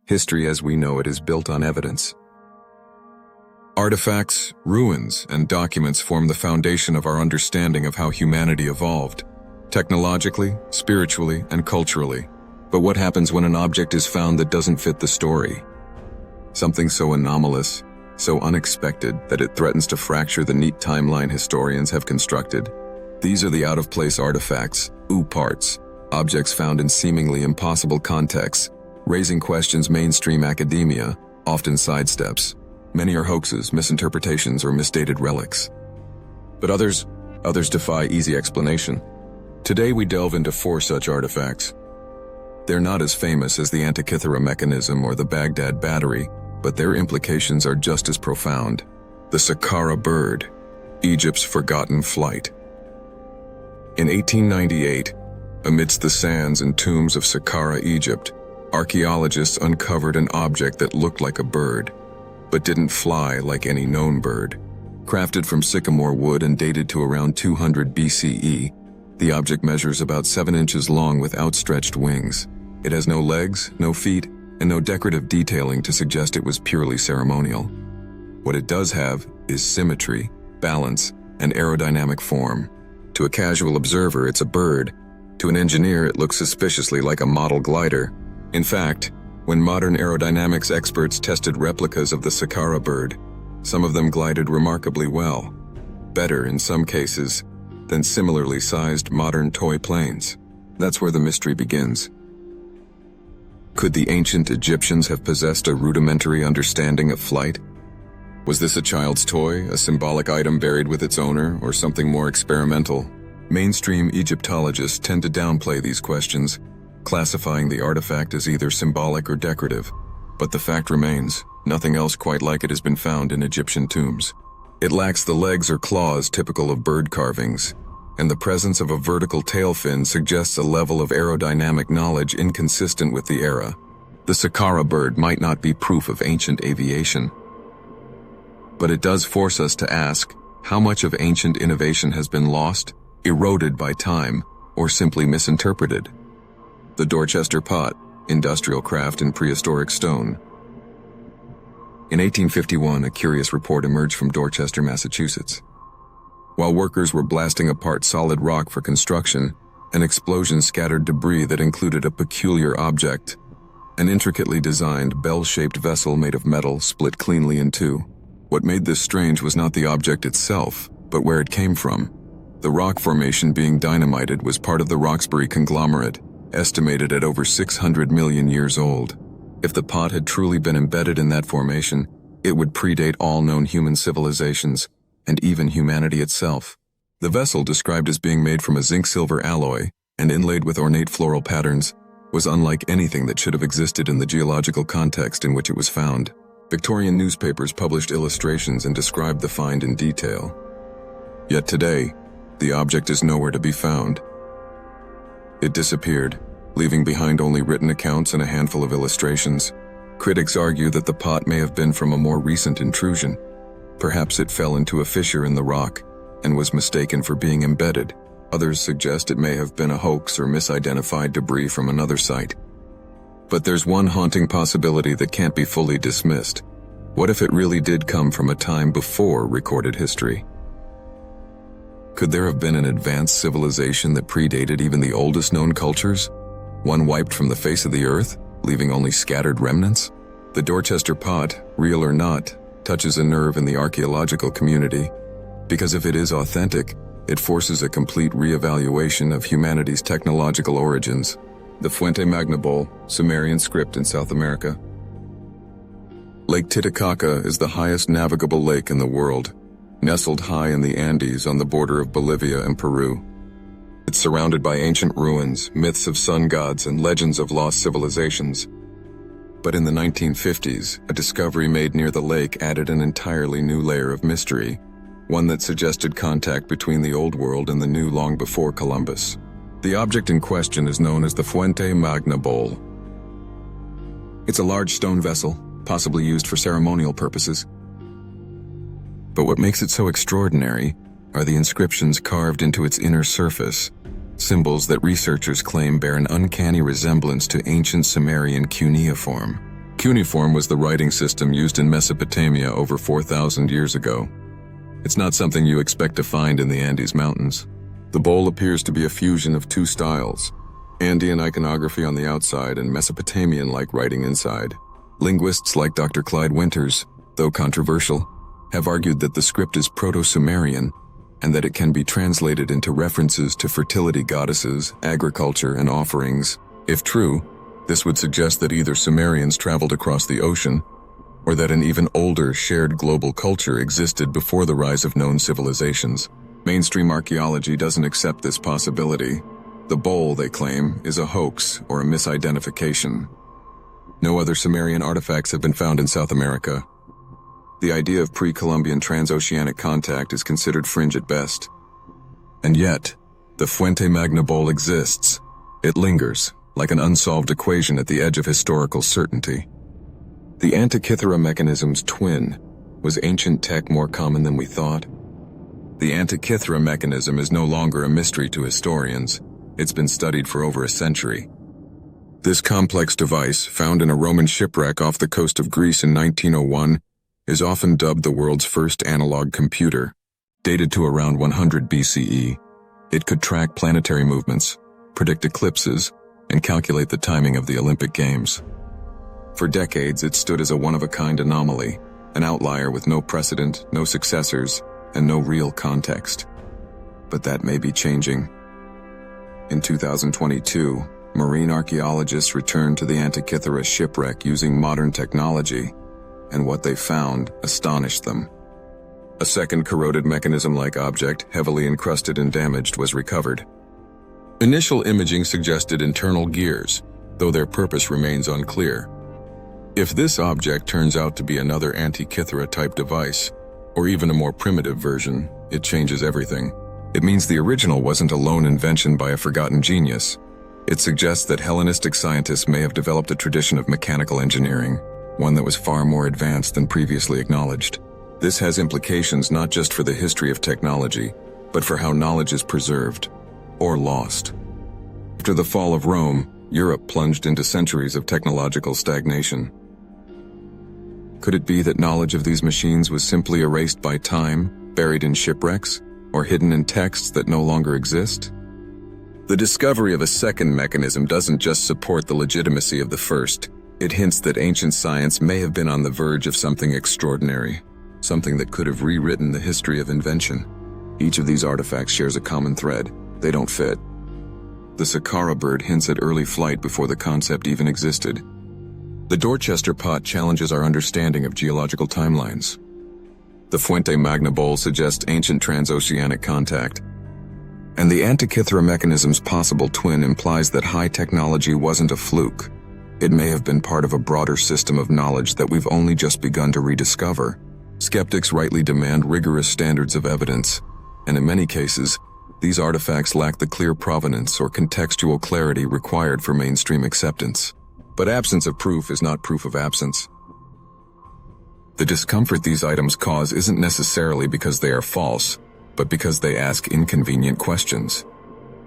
History as we know it is built on evidence. Artifacts, ruins, and documents form the foundation of our understanding of how humanity evolved, technologically, spiritually, and culturally. But what happens when an object is found that doesn't fit the story? Something so anomalous, so unexpected that it threatens to fracture the neat timeline historians have constructed. These are the out-of-place artifacts, OOPArts, objects found in seemingly impossible contexts, raising questions mainstream academia often sidesteps. Many are hoaxes, misinterpretations, or misdated relics. But others defy easy explanation. Today we delve into 4 such artifacts. They're not as famous as the Antikythera mechanism or the Baghdad battery, but their implications are just as profound. The Saqqara bird, Egypt's forgotten flight. In 1898, amidst the sands and tombs of Saqqara, Egypt, archaeologists uncovered an object that looked like a bird, but didn't fly like any known bird. Crafted from sycamore wood and dated to around 200 BCE, the object measures about 7 inches long with outstretched wings. It has no legs, no feet, and no decorative detailing to suggest it was purely ceremonial. What it does have is symmetry, balance, and aerodynamic form. To a casual observer, it's a bird. To an engineer, it looks suspiciously like a model glider. In fact, when modern aerodynamics experts tested replicas of the Saqqara bird, some of them glided remarkably well, better in some cases than similarly sized modern toy planes. That's where the mystery begins. Could the ancient Egyptians have possessed a rudimentary understanding of flight? Was this a child's toy, a symbolic item buried with its owner, or something more experimental? Mainstream Egyptologists tend to downplay these questions, classifying the artifact as either symbolic or decorative. But the fact remains, nothing else quite like it has been found in Egyptian tombs. It lacks the legs or claws typical of bird carvings, and the presence of a vertical tail fin suggests a level of aerodynamic knowledge inconsistent with the era. The Saqqara bird might not be proof of ancient aviation, but it does force us to ask, how much of ancient innovation has been lost, eroded by time, or simply misinterpreted? The Dorchester pot, industrial craft in prehistoric stone. In 1851, a curious report emerged from Dorchester, Massachusetts. While workers were blasting apart solid rock for construction, an explosion scattered debris that included a peculiar object, an intricately designed bell-shaped vessel made of metal split cleanly in two. What made this strange was not the object itself, but where it came from. The rock formation being dynamited was part of the Roxbury conglomerate, estimated at over 600 million years old. If the pot had truly been embedded in that formation, it would predate all known human civilizations, and even humanity itself. The vessel, described as being made from a zinc-silver alloy and inlaid with ornate floral patterns, was unlike anything that should have existed in the geological context in which it was found. Victorian newspapers published illustrations and described the find in detail. Yet today, the object is nowhere to be found. It disappeared, leaving behind only written accounts and a handful of illustrations. Critics argue that the pot may have been from a more recent intrusion. Perhaps it fell into a fissure in the rock and was mistaken for being embedded. Others suggest it may have been a hoax or misidentified debris from another site. But there's one haunting possibility that can't be fully dismissed. What if it really did come from a time before recorded history? Could there have been an advanced civilization that predated even the oldest known cultures? One wiped from the face of the earth, leaving only scattered remnants? The Dorchester pot, real or not, touches a nerve in the archaeological community, because if it is authentic, it forces a complete reevaluation of humanity's technological origins. The Fuente Magna Bowl, Sumerian script in South America. Lake Titicaca is the highest navigable lake in the world, nestled high in the Andes on the border of Bolivia and Peru. It's surrounded by ancient ruins, myths of sun gods, and legends of lost civilizations. But in the 1950s, a discovery made near the lake added an entirely new layer of mystery, one that suggested contact between the old world and the new long before Columbus. The object in question is known as the Fuente Magna Bowl. It's a large stone vessel, possibly used for ceremonial purposes. But what makes it so extraordinary are the inscriptions carved into its inner surface, symbols that researchers claim bear an uncanny resemblance to ancient Sumerian cuneiform. Cuneiform was the writing system used in Mesopotamia over 4,000 years ago. It's not something you expect to find in the Andes Mountains. The bowl appears to be a fusion of two styles, Andean iconography on the outside and Mesopotamian-like writing inside. Linguists like Dr. Clyde Winters, though controversial, have argued that the script is Proto-Sumerian and that it can be translated into references to fertility goddesses, agriculture, and offerings. If true, this would suggest that either Sumerians traveled across the ocean or that an even older shared global culture existed before the rise of known civilizations. Mainstream archaeology doesn't accept this possibility. The bowl, they claim, is a hoax or a misidentification. No other Sumerian artifacts have been found in South America. The idea of pre-Columbian transoceanic contact is considered fringe at best. And yet, the Fuente Magna bowl exists. It lingers, like an unsolved equation at the edge of historical certainty. The Antikythera mechanism's twin. Was ancient tech more common than we thought? The Antikythera mechanism is no longer a mystery to historians. It's been studied for over a century. This complex device, found in a Roman shipwreck off the coast of Greece in 1901, is often dubbed the world's first analog computer. Dated to around 100 BCE, it could track planetary movements, predict eclipses, and calculate the timing of the Olympic Games. For decades, it stood as a one-of-a-kind anomaly, an outlier with no precedent, no successors, and no real context. But that may be changing. In 2022, marine archaeologists returned to the Antikythera shipwreck using modern technology, and what they found astonished them. A second corroded mechanism-like object, heavily encrusted and damaged, was recovered. Initial imaging suggested internal gears, though their purpose remains unclear. If this object turns out to be another Antikythera-type device, or even a more primitive version, it changes everything. It means the original wasn't a lone invention by a forgotten genius. It suggests that Hellenistic scientists may have developed a tradition of mechanical engineering, one that was far more advanced than previously acknowledged. This has implications not just for the history of technology, but for how knowledge is preserved, or lost. After the fall of Rome, Europe plunged into centuries of technological stagnation. Could it be that knowledge of these machines was simply erased by time, buried in shipwrecks, or hidden in texts that no longer exist? The discovery of a second mechanism doesn't just support the legitimacy of the first. It hints that ancient science may have been on the verge of something extraordinary, something that could have rewritten the history of invention. Each of these artifacts shares a common thread. They don't fit. The Saqqara bird hints at early flight before the concept even existed. The Dorchester pot challenges our understanding of geological timelines. The Fuente Magna bowl suggests ancient transoceanic contact. And the Antikythera mechanism's possible twin implies that high technology wasn't a fluke. It may have been part of a broader system of knowledge that we've only just begun to rediscover. Skeptics rightly demand rigorous standards of evidence, and in many cases, these artifacts lack the clear provenance or contextual clarity required for mainstream acceptance. But absence of proof is not proof of absence. The discomfort these items cause isn't necessarily because they are false, but because they ask inconvenient questions.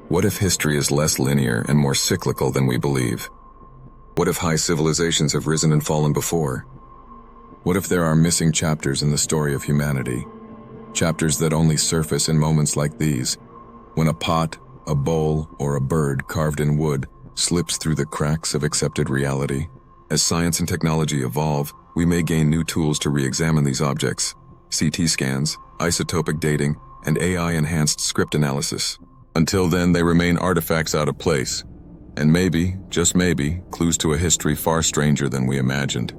What if history is less linear and more cyclical than we believe? What if high civilizations have risen and fallen before? What if there are missing chapters in the story of humanity? Chapters that only surface in moments like these, when a pot, a bowl, or a bird carved in wood slips through the cracks of accepted reality. As science and technology evolve, we may gain new tools to re-examine these objects: CT scans, isotopic dating, and AI-enhanced script analysis. Until then, they remain artifacts out of place, and maybe, just maybe, clues to a history far stranger than we imagined.